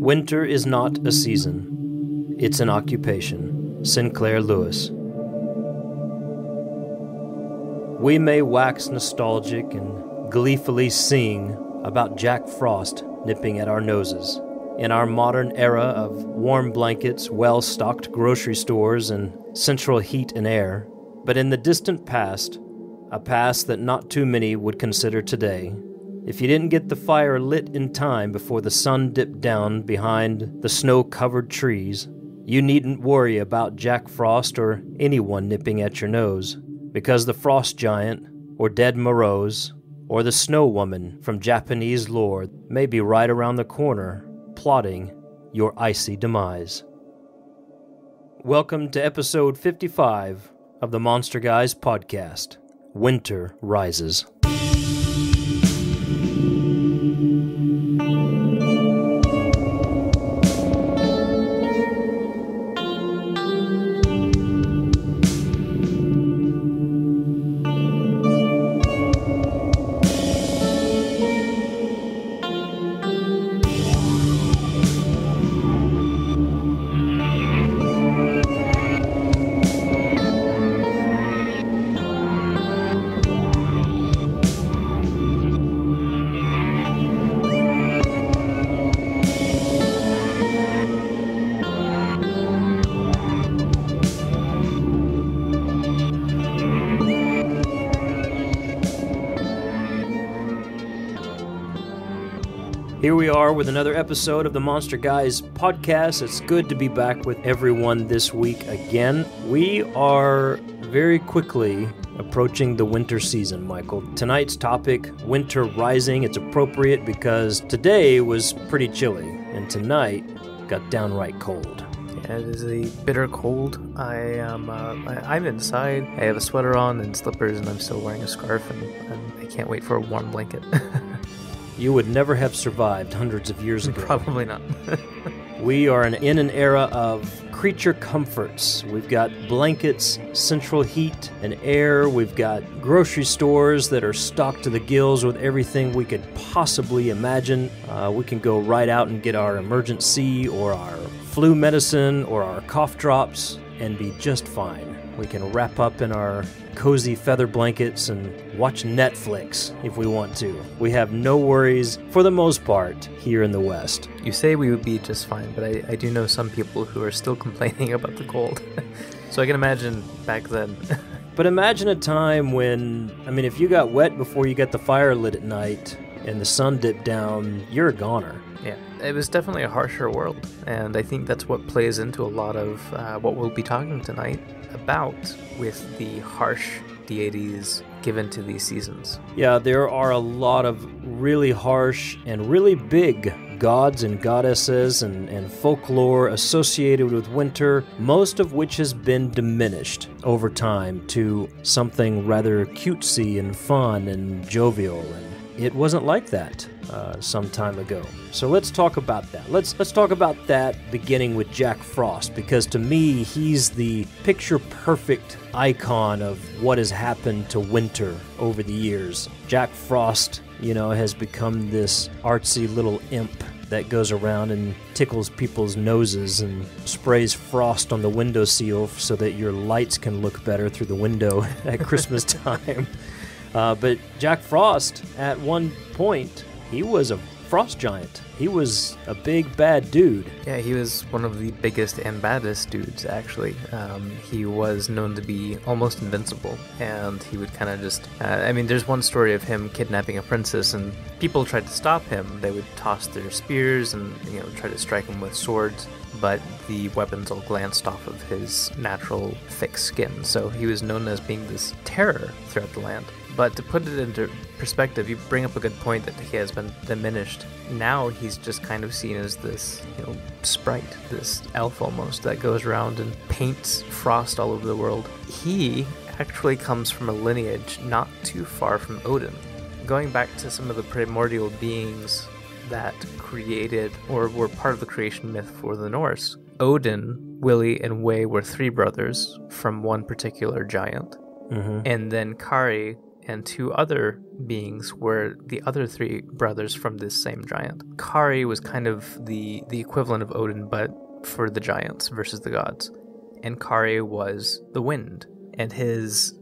Winter is not a season. It's an occupation. Sinclair Lewis. We may wax nostalgic and gleefully sing about Jack Frost nipping at our noses. In our modern era of warm blankets, well-stocked grocery stores, and central heat and air. But in the distant past, a past that not too many would consider today, if you didn't get the fire lit in time before the sun dipped down behind the snow-covered trees, you needn't worry about Jack Frost or anyone nipping at your nose, because the Frost Giant, or Ded Moroz, or the Snow Woman from Japanese lore may be right around the corner, plotting your icy demise. Welcome to episode 55 of the Monster Guys podcast, Winter Rises. Here we are with another episode of the Monster Guys podcast. It's good to be back with everyone this week again. We are very quickly approaching the winter season, Michael. Tonight's topic, winter rising, it's appropriate because today was pretty chilly and tonight got downright cold. Yeah, it is a bitter cold. I'm inside. I have a sweater on and slippers, and I'm still wearing a scarf, and I can't wait for a warm blanket. You would never have survived hundreds of years ago. Probably not. We are in an era of creature comforts. We've got blankets, central heat and air. We've got grocery stores that are stocked to the gills with everything we could possibly imagine. We can go right out and get our emergency or our flu medicine or our cough drops and be just fine. We can wrap up in our cozy feather blankets and watch Netflix if we want to. We have no worries, for the most part, here in the West. You say we would be just fine, but I do know some people who are still complaining about the cold. So I can imagine back then. But imagine a time when, if you got wet before you got the fire lit at night and the sun dipped down, you're a goner. Yeah, it was definitely a harsher world, and I think that's what plays into a lot of what we'll be talking tonight about with the harsh deities given to these seasons. Yeah, there are a lot of really harsh and really big gods and goddesses and folklore associated with winter, most of which has been diminished over time to something rather cutesy and fun and jovial, and it wasn't like that some time ago. So let's talk about that. Let's talk about that beginning with Jack Frost, because to me, he's the picture-perfect icon of what has happened to winter over the years. Jack Frost, has become this artsy little imp that goes around and tickles people's noses and sprays frost on the windowsill so that your lights can look better through the window at Christmas time. But Jack Frost, at one point, he was a frost giant. He was a big, bad dude. Yeah, he was one of the biggest and baddest dudes, actually. He was known to be almost invincible, and he would kind of just... there's one story of him kidnapping a princess, and people tried to stop him. They would toss their spears and, try to strike him with swords, but the weapons all glanced off of his natural thick skin, so he was known as being this terror throughout the land. But to put it into perspective, you bring up a good point that he has been diminished. Now he's just kind of seen as this, sprite, this elf almost, that goes around and paints frost all over the world. He actually comes from a lineage not too far from Odin. Going back to some of the primordial beings that created or were part of the creation myth for the Norse, Odin, Willi, and Way were three brothers from one particular giant. Mm-hmm. And then Kari and two other beings were the other three brothers from this same giant. Kari was kind of the equivalent of Odin, but for the giants versus the gods. And Kari was the wind. And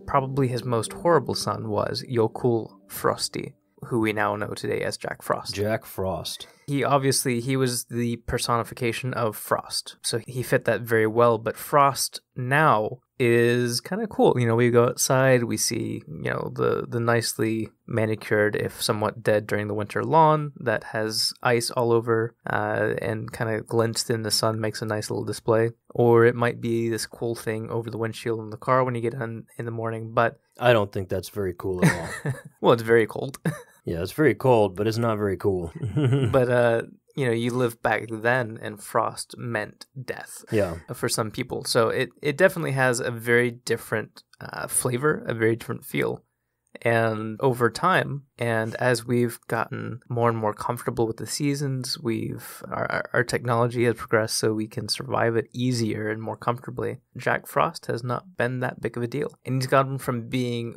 probably his most horrible son was Jokul Frosti, who we now know today as Jack Frost. Jack Frost. He was the personification of frost. So he fit that very well. But Frost now is kind of cool. We go outside, we see, the nicely manicured, if somewhat dead during the winter lawn that has ice all over and kind of glints in the sun, makes a nice little display. Or it might be this cool thing over the windshield in the car when you get in the morning. But I don't think that's very cool at all. Well, it's very cold. Yeah, it's very cold, but it's not very cool. But, you live back then, and frost meant death for some people. So it definitely has a very different flavor, a very different feel. And over time, and as we've gotten more and more comfortable with the seasons, our technology has progressed so we can survive it easier and more comfortably. Jack Frost has not been that big of a deal. And he's gotten from being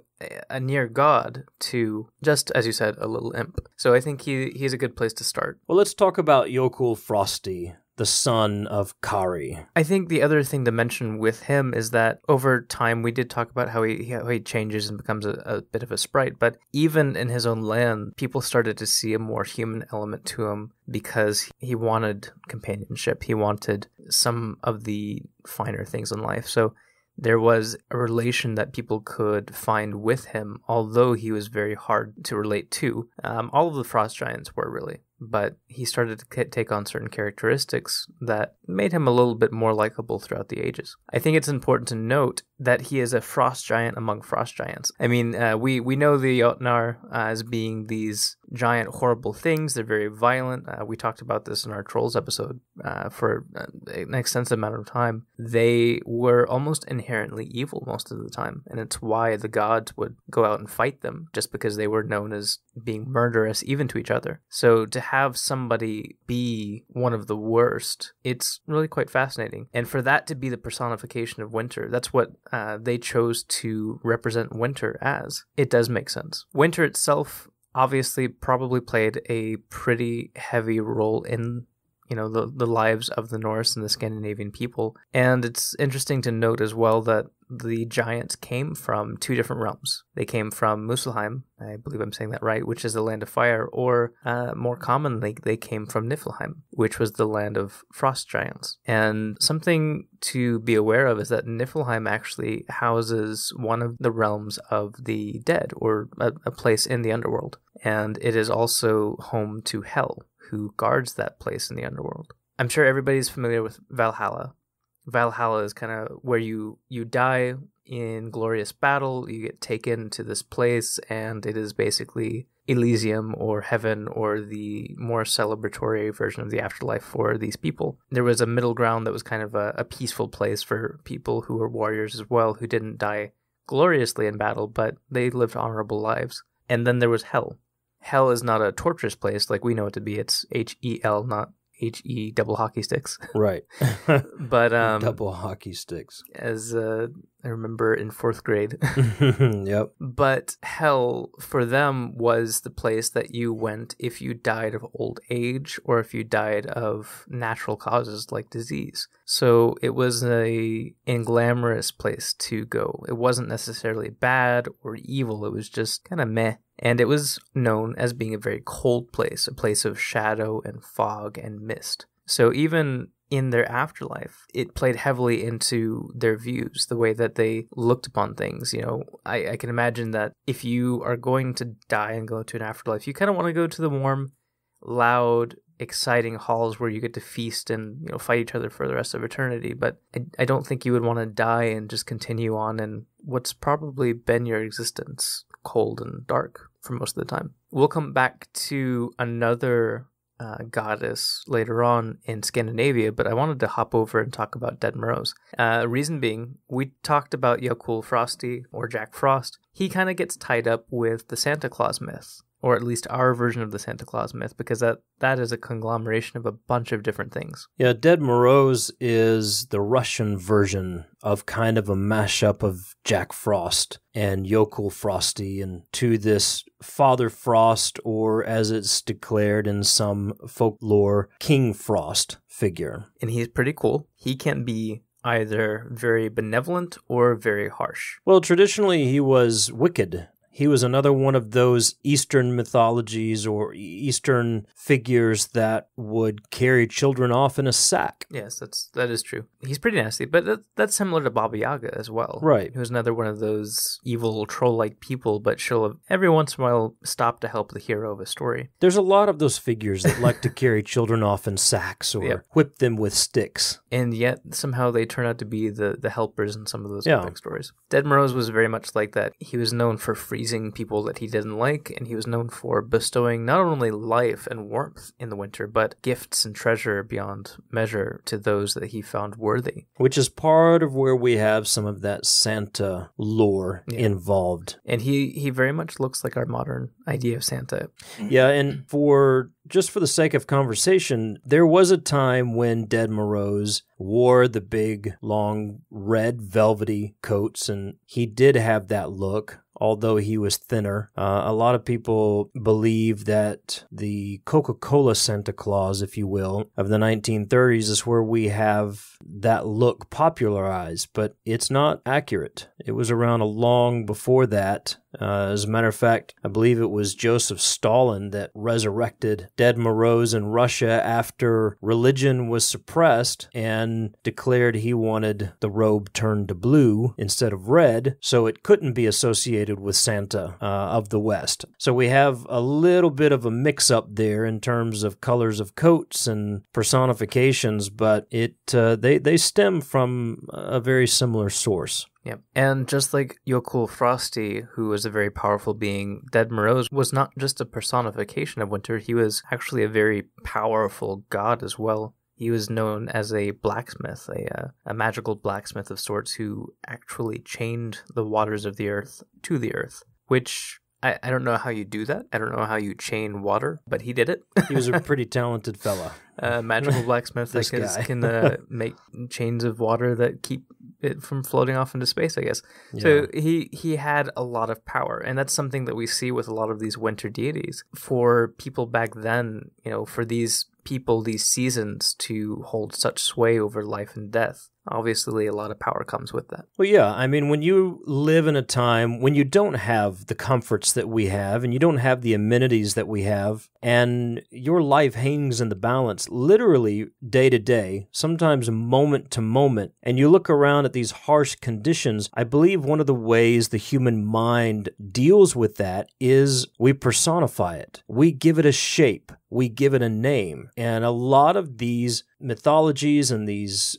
a near god to, just as you said, a little imp. So I think he's a good place to start. Well, let's talk about Jokul Frosti, the son of Kari. I think the other thing to mention with him is that over time, we did talk about how he changes and becomes a bit of a sprite, but even in his own land, people started to see a more human element to him because he wanted companionship. He wanted some of the finer things in life. So there was a relation that people could find with him, although he was very hard to relate to. All of the frost giants were really. But he started to take on certain characteristics that made him a little bit more likable throughout the ages. I think it's important to note that he is a frost giant among frost giants. I mean, we know the Jotnar as being these giant horrible things. They're very violent. We talked about this in our Trolls episode for an extensive amount of time. They were almost inherently evil most of the time, and it's why the gods would go out and fight them, just because they were known as being murderous even to each other. So to have somebody be one of the worst, it's really quite fascinating. And for that to be the personification of winter, that's what they chose to represent winter as. It does make sense. Winter itself obviously probably played a pretty heavy role in the lives of the Norse and the Scandinavian people. And it's interesting to note as well that the giants came from two different realms. They came from Muspelheim, I believe I'm saying that right, which is the land of fire, or more commonly, they came from Niflheim, which was the land of frost giants. And something to be aware of is that Niflheim actually houses one of the realms of the dead, or a place in the underworld. And it is also home to Hel, who guards that place in the underworld. I'm sure everybody's familiar with Valhalla. Valhalla is kind of where you die in glorious battle, you get taken to this place, and it is basically Elysium or heaven, or the more celebratory version of the afterlife for these people. There was a middle ground that was kind of a peaceful place for people who were warriors as well, who didn't die gloriously in battle, but they lived honorable lives. And then there was Hell. Hell is not a torturous place like we know it to be. It's H-E-L, not H-E double hockey sticks. Right. But double hockey sticks. As I remember in 4th grade. Yep. But hell for them was the place that you went if you died of old age or if you died of natural causes like disease. So it was a inglamorous place to go. It wasn't necessarily bad or evil. It was just kind of meh. And it was known as being a very cold place, a place of shadow and fog and mist. So even in their afterlife, it played heavily into their views, the way that they looked upon things. You know, I can imagine that if you are going to die and go to an afterlife, you kind of want to go to the warm, loud, exciting halls where you get to feast and, you know, fight each other for the rest of eternity. But I don't think you would want to die and just continue on in what's probably been your existence, cold and dark for most of the time. We'll come back to another goddess later on in Scandinavia, but I wanted to hop over and talk about Ded Moroz. Reason being, we talked about Jokul Frosti or Jack Frost. He kind of gets tied up with the Santa Claus myth. or at least our version of the Santa Claus myth, because that is a conglomeration of a bunch of different things. Yeah, Ded Moroz is the Russian version of kind of a mashup of Jack Frost and Jokul Frosti, and to this Father Frost, or as it's declared in some folklore, King Frost figure. And he's pretty cool. He can be either very benevolent or very harsh. Well, traditionally he was wicked. He was another one of those Eastern mythologies or Eastern figures that would carry children off in a sack. Yes, that is true. He's pretty nasty, but that's similar to Baba Yaga as well. Right. Who's another one of those evil troll-like people, but she'll every once in a while stop to help the hero of a story. There's a lot of those figures that like to carry children off in sacks or whip them with sticks. And yet somehow they turn out to be the helpers in some of those epic stories. Ded Moroz was very much like that. He was known for freezing people that he didn't like, and he was known for bestowing not only life and warmth in the winter, but gifts and treasure beyond measure to those that he found worthy. Which is part of where we have some of that Santa lore involved. And he very much looks like our modern idea of Santa. Yeah, and for the sake of conversation, there was a time when Ded Moroz wore the big, long, red, velvety coats, and he did have that look, although he was thinner. A lot of people believe that the Coca-Cola Santa Claus, if you will, of the 1930s is where we have that look popularized, but it's not accurate. It was around long before that. As a matter of fact, I believe it was Joseph Stalin that resurrected Ded Moroz in Russia after religion was suppressed and declared he wanted the robe turned to blue instead of red, so it couldn't be associated with Santa of the West. So we have a little bit of a mix-up there in terms of colors of coats and personifications, but they stem from a very similar source. Yeah, and just like Jokul Frosti, who was a very powerful being, Ded Moroz was not just a personification of winter, he was actually a very powerful god as well. He was known as a blacksmith, a magical blacksmith of sorts who actually chained the waters of the earth to the earth, which I don't know how you do that. I don't know how you chain water, but he did it. He was a pretty talented fella. Magical blacksmith that can make chains of water that keep it from floating off into space, I guess. Yeah. So he had a lot of power, and that's something that we see with a lot of these winter deities. For people back then, for these people, these seasons to hold such sway over life and death, obviously a lot of power comes with that. Well, yeah, I mean, when you live in a time when you don't have the comforts that we have and you don't have the amenities that we have, and your life hangs in the balance literally day to day, sometimes moment to moment, and you look around at these harsh conditions, I believe one of the ways the human mind deals with that is we personify it. We give it a shape. We give it a name. And a lot of these mythologies and these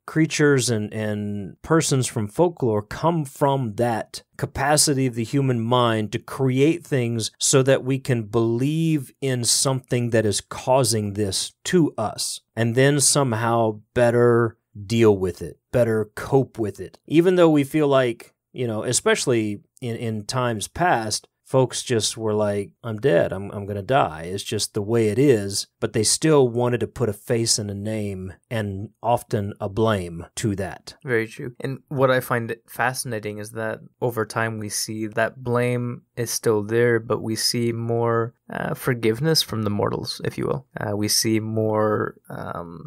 creatures and persons from folklore come from that capacity of the human mind to create things so that we can believe in something that is causing this to us, and then somehow better deal with it, better cope with it. Even though we feel like, especially in times past, folks just were like, I'm dead, I'm going to die. It's just the way it is. But they still wanted to put a face and a name and often a blame to that. Very true. And what I find fascinating is that over time we see that blame is still there, but we see more forgiveness from the mortals, if you will. We see more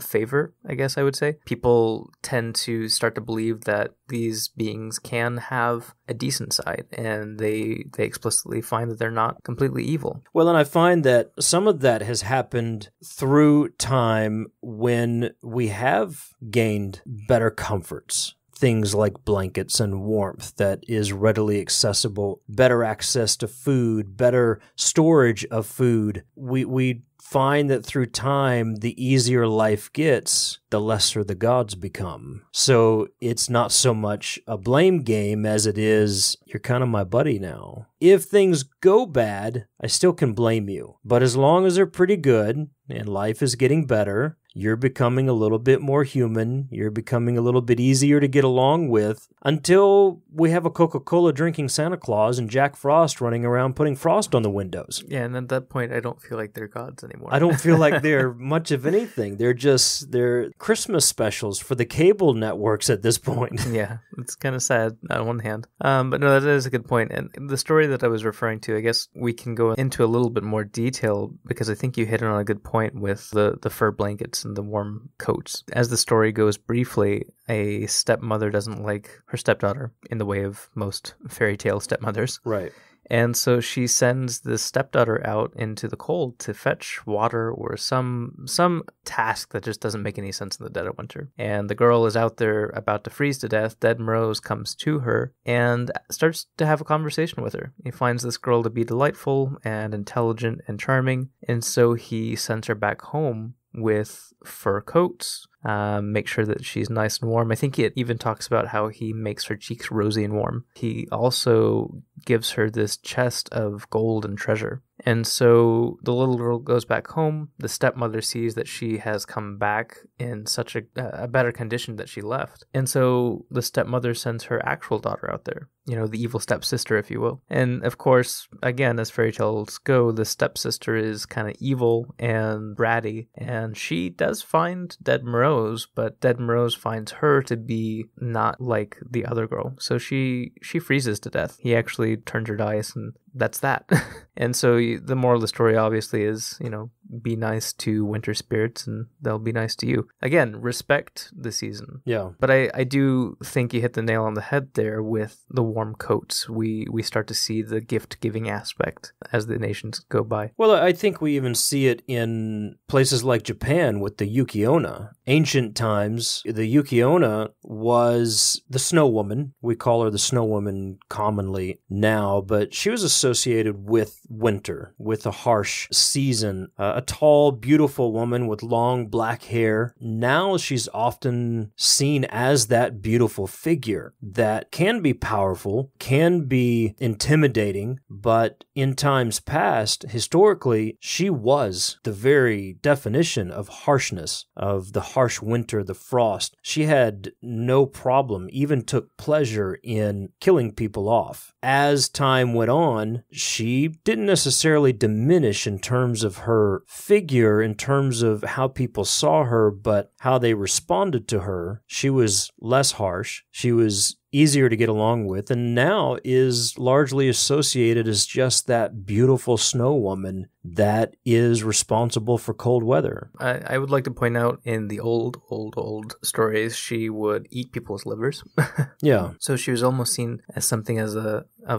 favor, I guess I would say. People tend to start to believe that these beings can have a decent side, and they explicitly find that they're not completely evil. Well, and I find that some of that has happened through time when we have gained better comforts. Things like blankets and warmth that is readily accessible, better access to food, better storage of food. We find that through time, the easier life gets, the lesser the gods become. So it's not so much a blame game as it is, you're kind of my buddy now. If things go bad, I still can blame you. But as long as they're pretty good and life is getting better, you're becoming a little bit more human, you're becoming a little bit easier to get along with, until we have a Coca-Cola drinking Santa Claus and Jack Frost running around putting frost on the windows. Yeah, and at that point, I don't feel like they're gods anymore. I don't feel like they're much of anything. They're Christmas specials for the cable networks at this point. Yeah, it's kind of sad on one hand. But no, that is a good point. And the story that I was referring to, I guess we can go into a little bit more detail because I think you hit on a good point with the fur blankets and the warm coats. As the story goes briefly, a stepmother doesn't like her stepdaughter in the way of most fairy tale stepmothers. Right. And so she sends the stepdaughter out into the cold to fetch water or some task that just doesn't make any sense in the dead of winter. And the girl is out there about to freeze to death. Ded Moroz comes to her and starts to have a conversation with her. He finds this girl to be delightful and intelligent and charming, and so he sends her back home with fur coats, make sure that she's nice and warm. I think it even talks about how he makes her cheeks rosy and warm. He also gives her this chest of gold and treasure. And so the little girl goes back home. The stepmother sees that she has come back in such a better condition that she left. And so the stepmother sends her actual daughter out there, the evil stepsister, if you will. And of course, again, as fairy tales go, the stepsister is kind of evil and bratty. And she does find Ded Moroz, but Ded Moroz finds her to be not like the other girl. So she freezes to death. He actually turns her to ice, and that's that. And so the moral of the story obviously is, be nice to winter spirits and they'll be nice to you. Again, respect the season. Yeah. But I do think you hit the nail on the head there with the warm coats. We start to see the gift-giving aspect as the nations go by. Well, I think we even see it in places like Japan with the Yuki-onna. Ancient times, the Yuki-onna was the snow woman. We call her the snow woman commonly now, but she was associated with winter, with a harsh season. A tall, beautiful woman with long black hair. Now she's often seen as that beautiful figure that can be powerful, can be intimidating, but in times past, historically, she was the very definition of harshness, of the harsh winter, the frost. She had no problem, even took pleasure in killing people off. As time went on, she didn't necessarily diminish in terms of her figure, in terms of how people saw her, but how they responded to her. She was less harsh. She was easier to get along with, and now is largely associated as just that beautiful snow woman that is responsible for cold weather. I would like to point out in the old stories, she would eat people's livers. Yeah. So she was almost seen as something of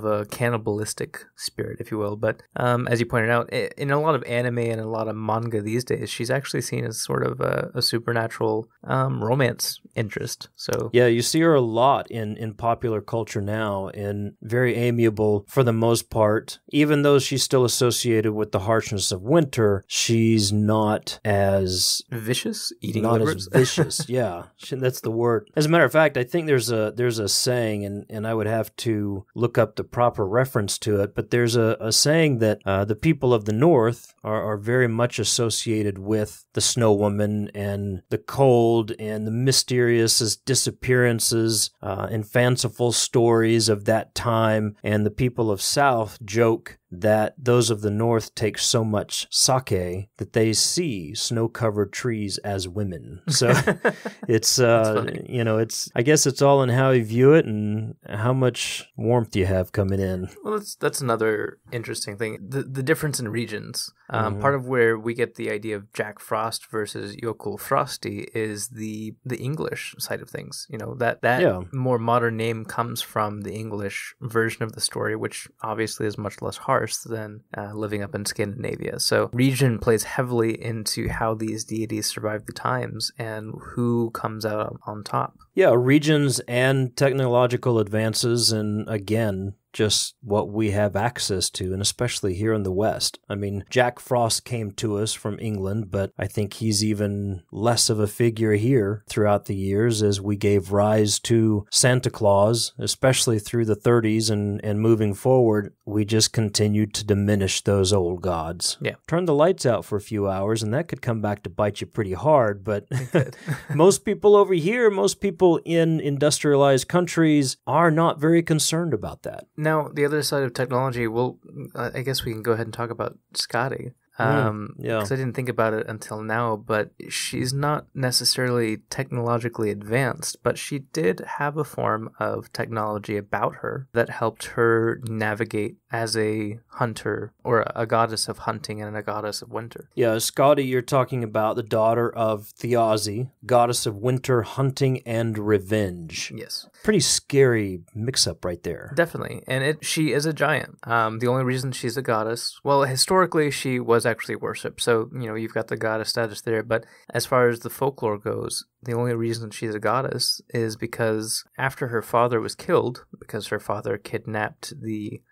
a cannibalistic spirit, if you will. But as you pointed out, in a lot of anime and a lot of manga these days, she's actually seen as sort of a supernatural romance interest. So yeah, you see her a lot in popular culture now, and very amiable for the most part. Even though she's still associated with the harshness of winter, she's not as vicious, eating not livers. as vicious. Yeah, that's the word. As a matter of fact, I think there's a saying, and I would have to look up the proper reference to it, but there's a saying that the people of the North are very much associated with the snow woman and the cold and the mysterious disappearances and fanciful stories of that time. And the people of South joke that those of the North take so much sake that they see snow-covered trees as women. So it's, I guess it's all in how you view it and how much warmth you have coming in. Well, that's another interesting thing. The difference in regions. Part of where we get the idea of Jack Frost versus Jokul Frosti is the English side of things. That more modern name comes from the English version of the story, which obviously is much less harsh than living up in Scandinavia. So region plays heavily into how these deities survive the times and who comes out on top. Yeah, regions and technological advances, and again, just what we have access to, and especially here in the West. I mean, Jack Frost came to us from England, but I think he's even less of a figure here throughout the years as we gave rise to Santa Claus, especially through the 30s and moving forward. We just continued to diminish those old gods. Yeah. Turn the lights out for a few hours, and that could come back to bite you pretty hard, but most people over here, most people in industrialized countries are not very concerned about that. Now, the other side of technology, well, I guess we can go ahead and talk about Skadi. Because I didn't think about it until now, but she's not necessarily technologically advanced, but she did have a form of technology about her that helped her navigate as a hunter, or a goddess of hunting and a goddess of winter. Yeah, Skadi, you're talking about the daughter of Thiazi, goddess of winter, hunting, and revenge. Yes. Pretty scary mix-up right there. Definitely. And she is a giant. The only reason she's a goddess, well, historically she was actually worshipped. So, you've got the goddess status there. But as far as the folklore goes, the only reason she's a goddess is because after her father was killed, because her father kidnapped the...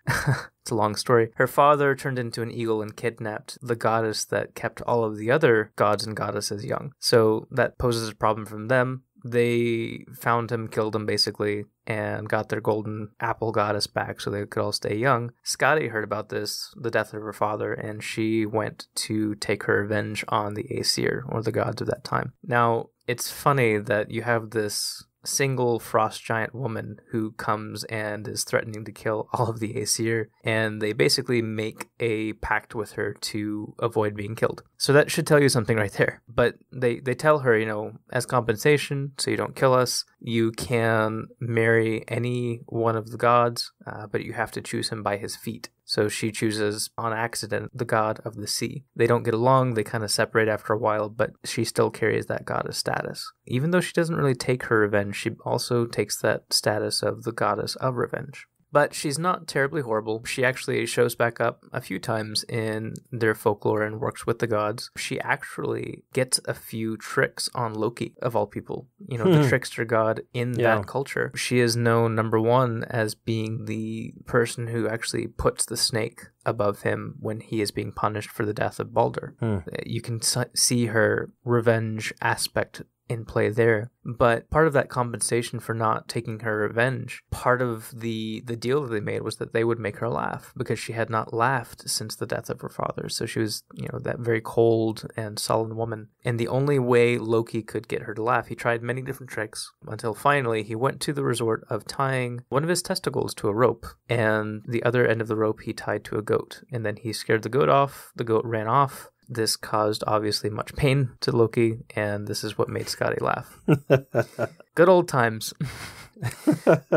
It's a long story. Her father turned into an eagle and kidnapped the goddess that kept all of the other gods and goddesses young. So that poses a problem from them. They found him, killed him basically, and got their golden apple goddess back so they could all stay young. Skadi heard about this, the death of her father, and she went to take her revenge on the Aesir, or the gods of that time. Now, it's funny that you have this single frost giant woman who comes and is threatening to kill all of the Aesir, and they basically make a pact with her to avoid being killed. So that should tell you something right there. But they tell her, as compensation, so you don't kill us, you can marry any one of the gods, but you have to choose him by his feet. So she chooses, on accident, the god of the sea. They don't get along, they kind of separate after a while, but she still carries that goddess status. Even though she doesn't really take her revenge, she also takes that status of the goddess of revenge. But she's not terribly horrible. She actually shows back up a few times in their folklore and works with the gods. She actually gets a few tricks on Loki, of all people. The trickster god in that culture. She is known, number one, as being the person who actually puts the snake above him when he is being punished for the death of Balder. You can see her revenge aspect in play there. But part of that compensation for not taking her revenge, part of the deal that they made was that they would make her laugh, because she had not laughed since the death of her father. So she was, that very cold and sullen woman. And the only way Loki could get her to laugh, he tried many different tricks until finally he went to the resort of tying one of his testicles to a rope, and the other end of the rope he tied to a goat. And then he scared the goat off, the goat ran off. This caused obviously much pain to Loki, and this is what made Skadi laugh. Good old times.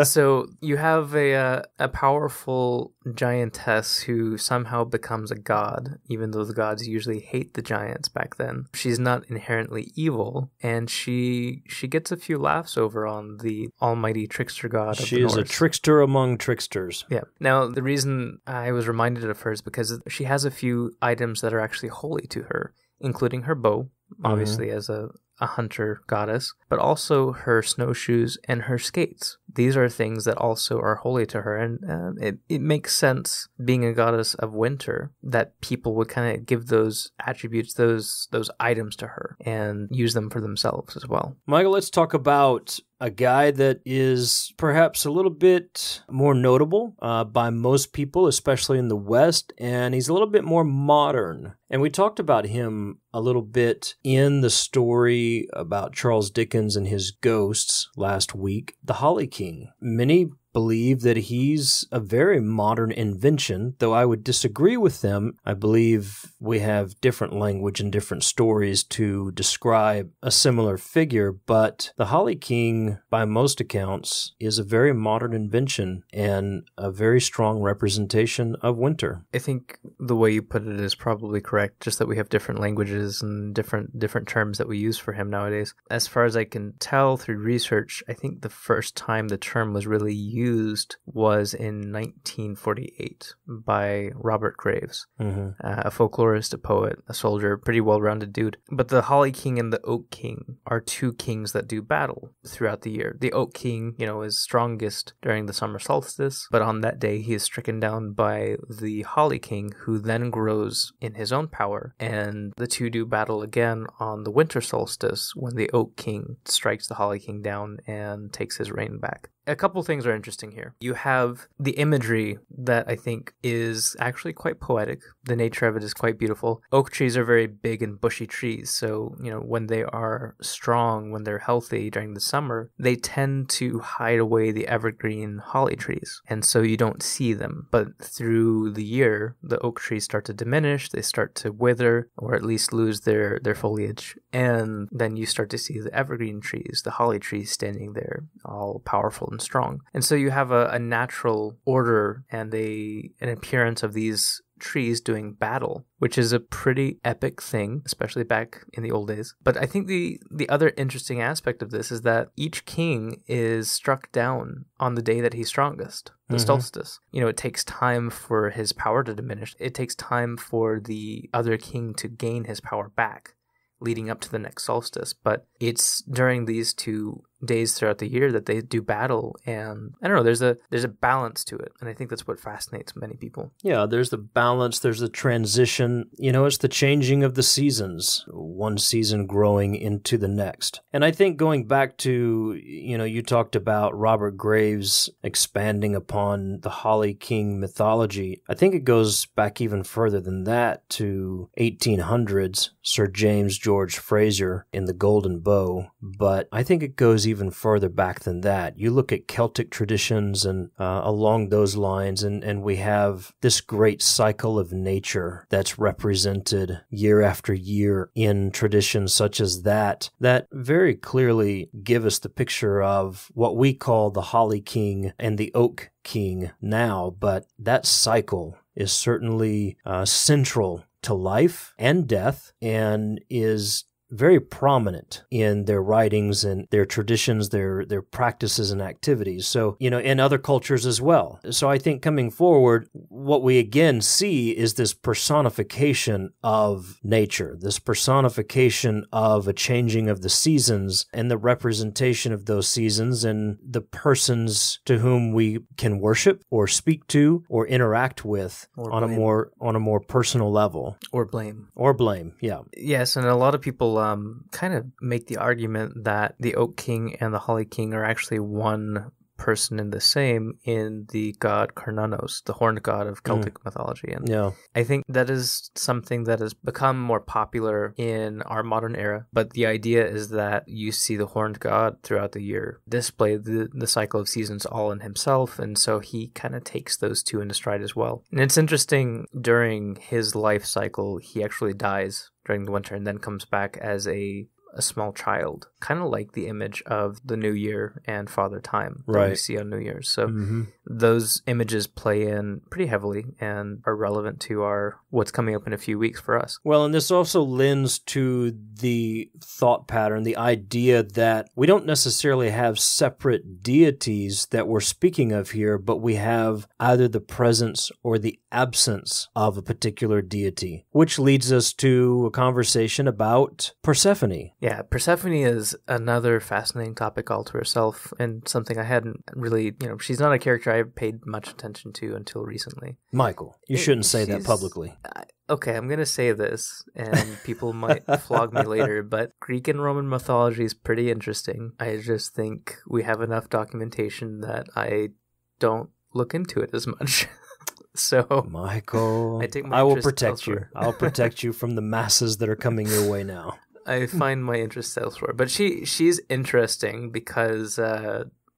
So you have a powerful giantess who somehow becomes a god, even though the gods usually hate the giants back then. She's not inherently evil, and she gets a few laughs over on the almighty trickster god of the Norse. She is a trickster among tricksters. Yeah. Now, the reason I was reminded of her is because she has a few items that are actually holy to her, including her bow, obviously as a hunter goddess, but also her snowshoes and her skates. These are things that also are holy to her, and it makes sense, being a goddess of winter, that people would kind of give those attributes, those items to her, and use them for themselves as well. Michael, let's talk about a guy that is perhaps a little bit more notable by most people, especially in the West, and he's a little bit more modern. And we talked about him a little bit in the story about Charles Dickens and his ghosts last week, the Holly King. Many believe that he's a very modern invention, though I would disagree with them. I believe we have different language and different stories to describe a similar figure, but the Holly King, by most accounts, is a very modern invention and a very strong representation of winter. I think the way you put it is probably correct, just that we have different languages and different terms that we use for him nowadays. As far as I can tell through research, I think the first time the term was really used was in 1948 by Robert Graves, a folklorist, a poet, a soldier, pretty well-rounded dude. But the Holly King and the Oak King are two kings that do battle throughout the year. The Oak King, is strongest during the summer solstice, but on that day he is stricken down by the Holly King, who then grows in his own power, and the two do battle again on the winter solstice when the Oak King strikes the Holly King down and takes his reign back. A couple things are interesting here. You have the imagery that I think is actually quite poetic. The nature of it is quite beautiful. Oak trees are very big and bushy trees, so, when they are strong, when they're healthy during the summer, they tend to hide away the evergreen holly trees, and so you don't see them. But through the year, the oak trees start to diminish, they start to wither, or at least lose their foliage, and then you start to see the evergreen trees, the holly trees standing there, all powerful and strong. And so you have a natural order and an appearance of these trees doing battle, which is a pretty epic thing, especially back in the old days. But I think the other interesting aspect of this is that each king is struck down on the day that he's strongest, the solstice. It takes time for his power to diminish. It takes time for the other king to gain his power back, leading up to the next solstice. But it's during these 2 days throughout the year that they do battle, and I don't know, there's a balance to it, and I think that's what fascinates many people. Yeah, there's the balance, there's the transition, it's the changing of the seasons, one season growing into the next. And I think going back to, you talked about Robert Graves expanding upon the Holly King mythology. I think it goes back even further than that to 1800s, Sir James George Fraser in The Golden Bow, but I think it goes even further back than that. You look at Celtic traditions and along those lines, and we have this great cycle of nature that's represented year after year in traditions such as that very clearly give us the picture of what we call the Holly King and the Oak King now, but that cycle is certainly central to life and death and is very prominent in their writings and their traditions, their practices and activities. So, in other cultures as well. So I think coming forward, what we again see is this personification of nature, this personification of a changing of the seasons and the representation of those seasons and the persons to whom we can worship or speak to or interact with on a more personal level. Or blame. Yeah. Yes, and a lot of people kind of make the argument that the Oak King and the Holly King are actually one person in the same in the god Cernunnos, the horned god of Celtic mythology. And I think that is something that has become more popular in our modern era. But the idea is that you see the horned god throughout the year display the cycle of seasons all in himself, and so he kind of takes those two into stride as well. And it's interesting, during his life cycle, he actually dies during the winter and then comes back as a small child, kind of like the image of the New Year and Father Time that we see on New Year's. So those images play in pretty heavily and are relevant to what's coming up in a few weeks for us. Well, and this also lends to the thought pattern, the idea that we don't necessarily have separate deities that we're speaking of here, but we have either the presence or the absence of a particular deity, which leads us to a conversation about Persephone. Yeah, Persephone is another fascinating topic all to herself, and something I hadn't really, she's not a character I paid much attention to until recently. Michael, you shouldn't say that publicly. Okay, I'm going to say this, and people might flog me later, but Greek and Roman mythology is pretty interesting. I just think we have enough documentation that I don't look into it as much. So, Michael, I will protect elsewhere. you. I'll protect you from the masses that are coming your way now. I find my interest elsewhere, but she's interesting because,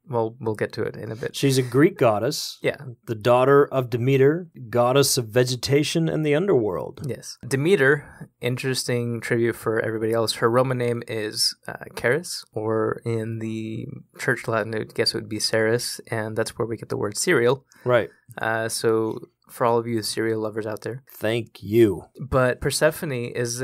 we'll get to it in a bit. She's a Greek goddess. Yeah. The daughter of Demeter, goddess of vegetation and the underworld. Yes. Demeter, interesting trivia for everybody else. Her Roman name is Charis, or in the Church Latin, I guess it would be Ceres, and that's where we get the word cereal. Right. So for all of you cereal lovers out there. Thank you. But Persephone is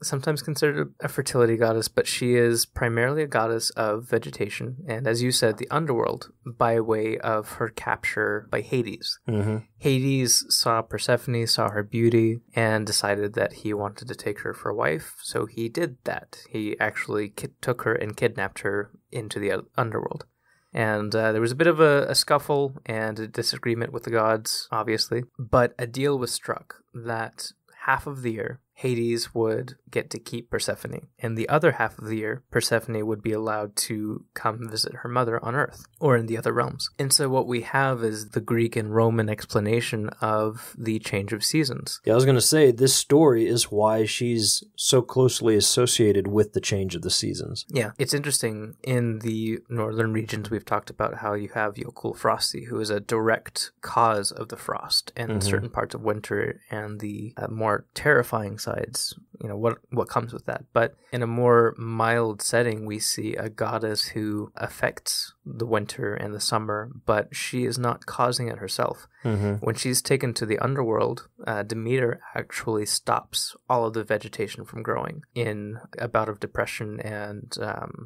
sometimes considered a fertility goddess, but she is primarily a goddess of vegetation, and as you said, the underworld, by way of her capture by Hades. Mm-hmm. Hades saw Persephone, saw her beauty, and decided that he wanted to take her for a wife, so he did that. He actually took her and kidnapped her into the underworld. And there was a bit of a scuffle and a disagreement with the gods, obviously, but a deal was struck that half of the year, Hades would get to keep Persephone, and the other half of the year, Persephone would be allowed to come visit her mother on Earth, or in the other realms. And so what we have is the Greek and Roman explanation of the change of seasons. Yeah, I was going to say, this story is why she's so closely associated with the change of the seasons. Yeah, it's interesting. In the northern regions, we've talked about how you have Jokul Frosti, who is a direct cause of the frost in certain parts of winter, and the more terrifying sides, what comes with that. But in a more mild setting, we see a goddess who affects the winter and the summer, but she is not causing it herself. When she's taken to the underworld, Demeter actually stops all of the vegetation from growing in a bout of depression and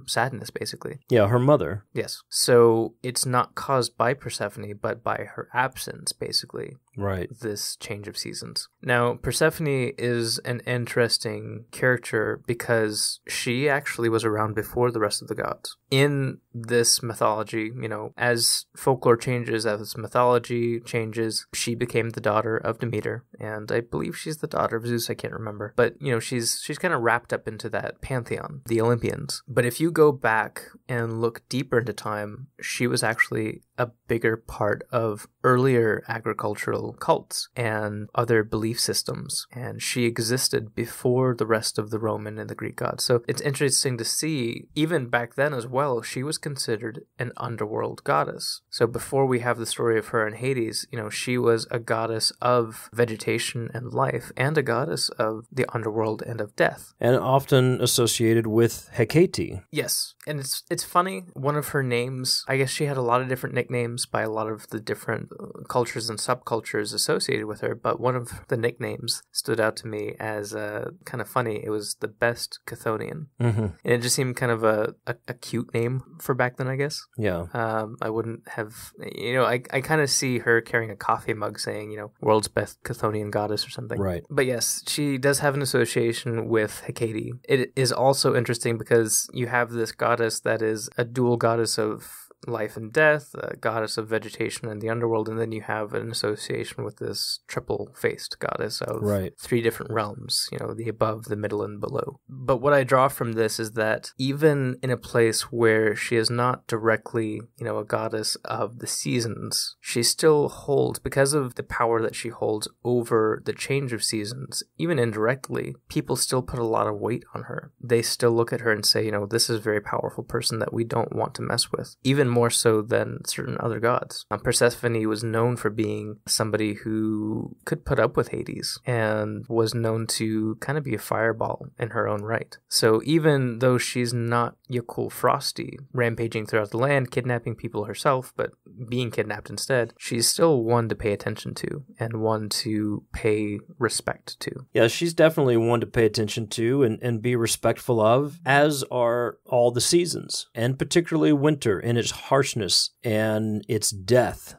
sadness, basically. Yeah, her mother. Yes. So it's not caused by Persephone, but by her absence, basically. Right. This change of seasons. Now, Persephone is an interesting character because she actually was around before the rest of the gods. In this mythology, as folklore changes, as mythology changes, she became the daughter of Demeter, and I believe she's the daughter of Zeus, I can't remember. But, she's kind of wrapped up into that pantheon, the Olympians. But if you go back and look deeper into time, she was actually a bigger part of earlier agricultural cults and other belief systems, and she existed before the rest of the Roman and the Greek gods. So it's interesting to see, even back then as well, she was considered an underworld goddess. So before we have the story of her in Hades, she was a goddess of vegetation and life, and a goddess of the underworld and of death. And often associated with Hecate. Yes, and it's funny, one of her names, I guess she had a lot of different nicknames by a lot of the different cultures and subcultures associated with her, but one of the nicknames stood out to me as kind of funny. It was the best Chthonian. And it just seemed kind of a cute name for back then, I guess. Yeah. I wouldn't have, I kind of see her carrying a coffee mug saying, world's best Chthonian goddess or something. Right. But yes, she does have an association with Hecate. It is also interesting because you have this goddess that is a dual goddess of life and death, a goddess of vegetation and the underworld, and then you have an association with this triple-faced goddess of three different realms, the above, the middle, and below. But what I draw from this is that even in a place where she is not directly, a goddess of the seasons, she still holds, because of the power that she holds over the change of seasons, even indirectly, people still put a lot of weight on her. They still look at her and say, this is a very powerful person that we don't want to mess with. Even more so than certain other gods. Persephone was known for being somebody who could put up with Hades and was known to kind of be a fireball in her own right. So even though she's not Jokul Frosti, rampaging throughout the land, kidnapping people herself, but being kidnapped instead, she's still one to pay attention to and one to pay respect to. Yeah, she's definitely one to pay attention to and be respectful of, as are all the seasons, and particularly winter in its harshness and its death.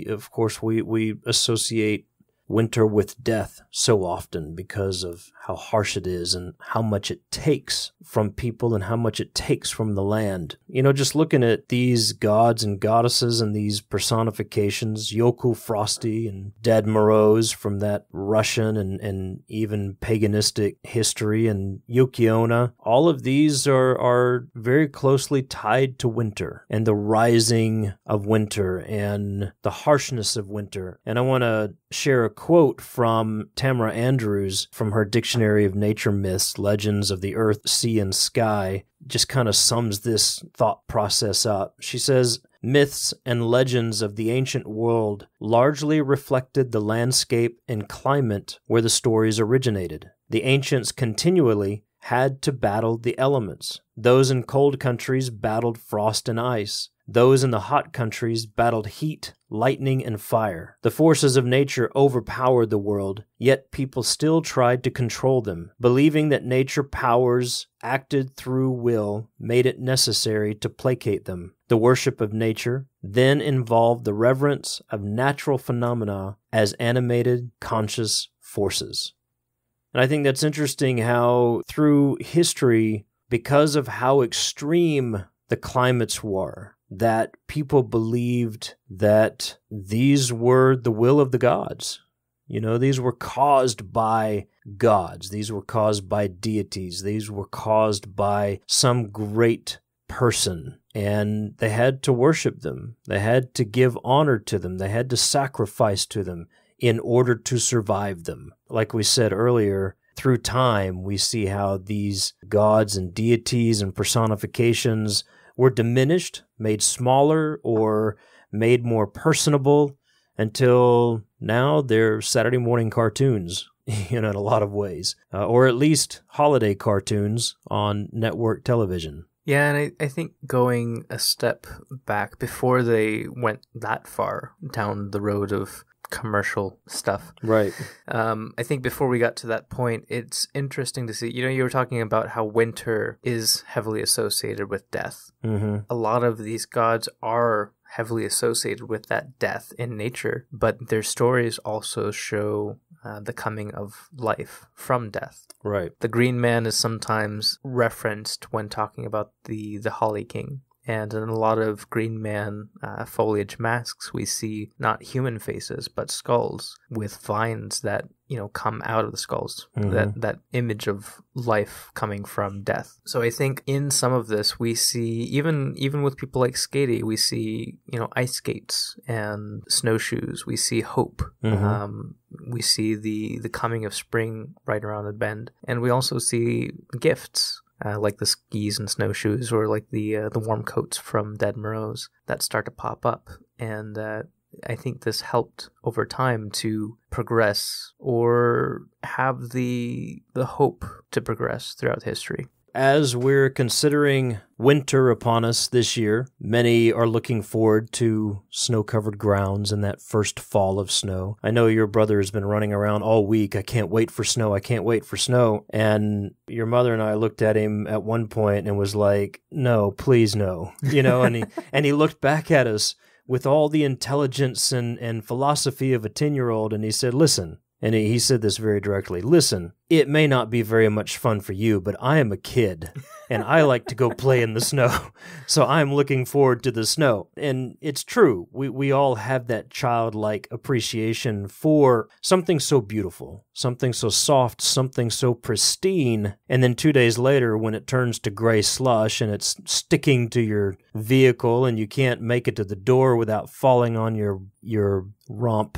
Of course, we associate winter with death so often because of how harsh it is and how much it takes from people and how much it takes from the land. Just looking at these gods and goddesses and these personifications, Jokul Frosti and Ded Moroz from that Russian and even paganistic history, and Yuki-onna, all of these are very closely tied to winter and the rising of winter and the harshness of winter. And I want to share a quote from Tamara Andrews from her Dictionary of Nature Myths, Legends of the Earth, Sea, and Sky. Just kind of sums this thought process up. She says, myths and legends of the ancient world largely reflected the landscape and climate where the stories originated. The ancients continually had to battle the elements. Those in cold countries battled frost and ice. Those in the hot countries battled heat, lightning, and fire. The forces of nature overpowered the world, yet people still tried to control them, believing that nature powers acted through will made it necessary to placate them. The worship of nature then involved the reverence of natural phenomena as animated, conscious forces. And I think that's interesting how through history, because of how extreme the climates were, that people believed that these were the will of the gods. You know, these were caused by gods. These were caused by deities. These were caused by some great person. And they had to worship them. They had to give honor to them. They had to sacrifice to them in order to survive them. Like we said earlier, through time, we see how these gods and deities and personifications were diminished, made smaller, or made more personable, until now they're Saturday morning cartoons, in a lot of ways, or at least holiday cartoons on network television. Yeah, and I think going a step back before they went that far down the road of commercial stuff. Right. I think before we got to that point, it's interesting to see, you were talking about how winter is heavily associated with death. Mm-hmm. A lot of these gods are heavily associated with that death in nature, but their stories also show the coming of life from death. Right. The Green Man is sometimes referenced when talking about the Holly King. And in a lot of Green Man foliage masks, we see not human faces, but skulls with vines that, come out of the skulls. Mm-hmm. That image of life coming from death. So I think in some of this, we see, even with people like Skadi, we see, ice skates and snowshoes. We see hope. Mm-hmm. We see the coming of spring right around the bend. And we also see gifts. Like the skis and snowshoes, or like the warm coats from Ded Moroz that start to pop up. And I think this helped over time to progress, or have the hope to progress throughout history. As we're considering winter upon us this year, many are looking forward to snow-covered grounds and that first fall of snow. I know your brother has been running around all week. I can't wait for snow. I can't wait for snow. And your mother and I looked at him at one point and was like, no, please no. And he looked back at us with all the intelligence and philosophy of a 10-year-old, and he said, listen. And he said this very directly. Listen, it may not be very much fun for you, but I am a kid, and I like to go play in the snow. So I'm looking forward to the snow. And it's true. We all have that childlike appreciation for something so beautiful, something so soft, something so pristine. And then 2 days later, when it turns to gray slush and it's sticking to your vehicle and you can't make it to the door without falling on your romp,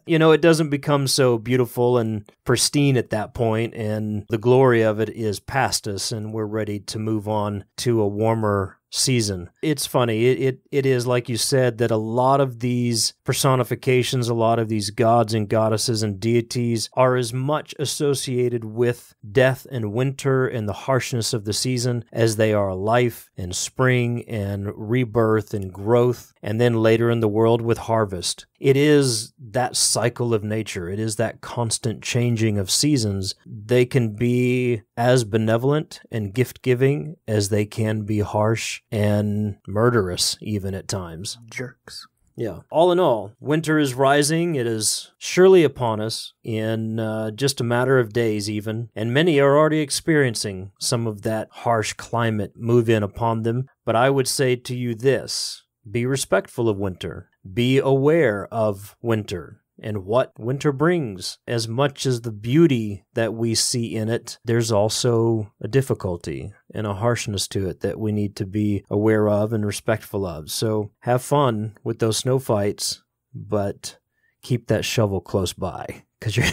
it doesn't become so beautiful and pristine at that point, and the glory of it is past us, and we're ready to move on to a warmer season. It's funny. It is, like you said, that a lot of these personifications, a lot of these gods and goddesses and deities are as much associated with death and winter and the harshness of the season as they are life and spring and rebirth and growth, and then later in the world with harvest. It is that cycle of nature. It is that constant changing of seasons. They can be as benevolent and gift-giving as they can be harsh and murderous even at times. Jerks. Yeah. All in all, winter is rising. It is surely upon us in just a matter of days even, and many are already experiencing some of that harsh climate move in upon them. But I would say to you this: be respectful of winter. Be aware of winter and what winter brings. As much as the beauty that we see in it, there's also a difficulty and a harshness to it that we need to be aware of and respectful of. So have fun with those snow fights, but keep that shovel close by, because you're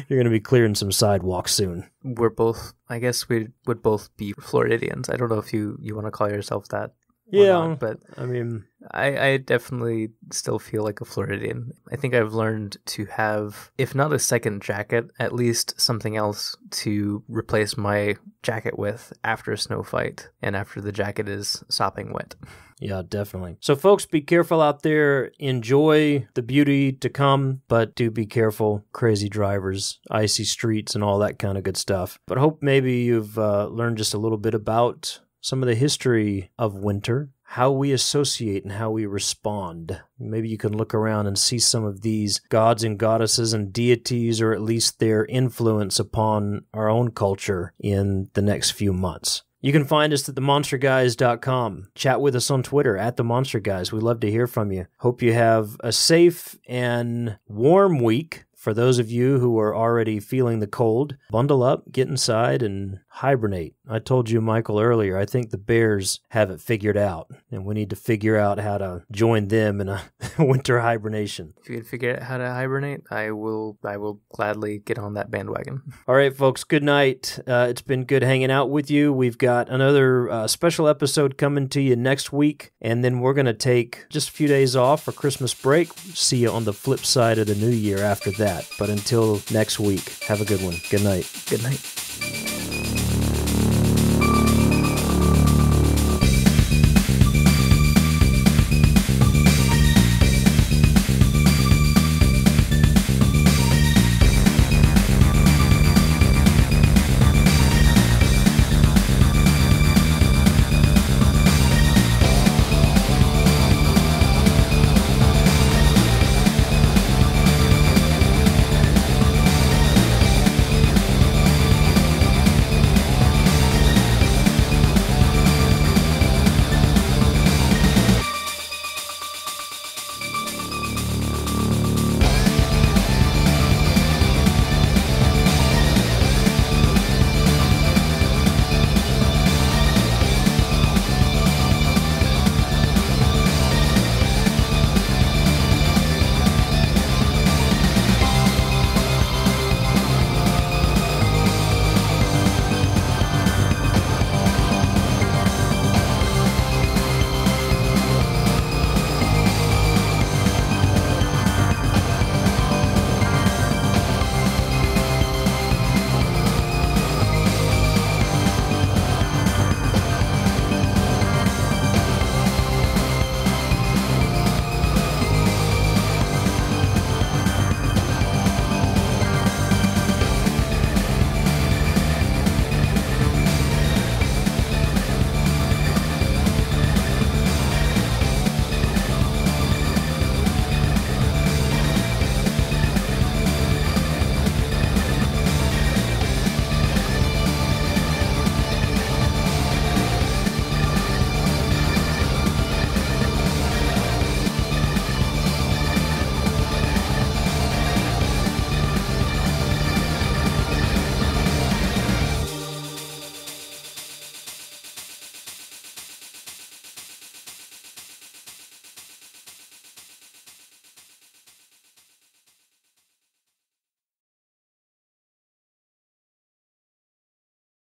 going to be clearing some sidewalks soon. We're both, I guess we would both be Floridians. I don't know if you want to call yourself that. not, but I mean, I definitely still feel like a Floridian. I think I've learned to have, if not a second jacket, at least something else to replace my jacket with after a snow fight and after the jacket is sopping wet. yeah, definitely. So, folks, be careful out there. Enjoy the beauty to come, but do be careful. Crazy drivers, icy streets, and all that kind of good stuff. But hope maybe you've learned just a little bit about some of the history of winter, how we associate and how we respond. Maybe you can look around and see some of these gods and goddesses and deities, or at least their influence upon our own culture in the next few months. You can find us at themonsterguys.com. Chat with us on Twitter at themonsterguys. We love to hear from you. Hope you have a safe and warm week. For those of you who are already feeling the cold, bundle up, get inside, and hibernate. I told you, Michael, earlier, I think the bears have it figured out, and we need to figure out how to join them in a winter hibernation. If you can figure out how to hibernate, I will gladly get on that bandwagon. All right, folks, good night. It's been good hanging out with you. We've got another special episode coming to you next week, and then we're going to take just a few days off for Christmas break. See you on the flip side of the new year after that. But until next week, have a good one. Good night. Good night.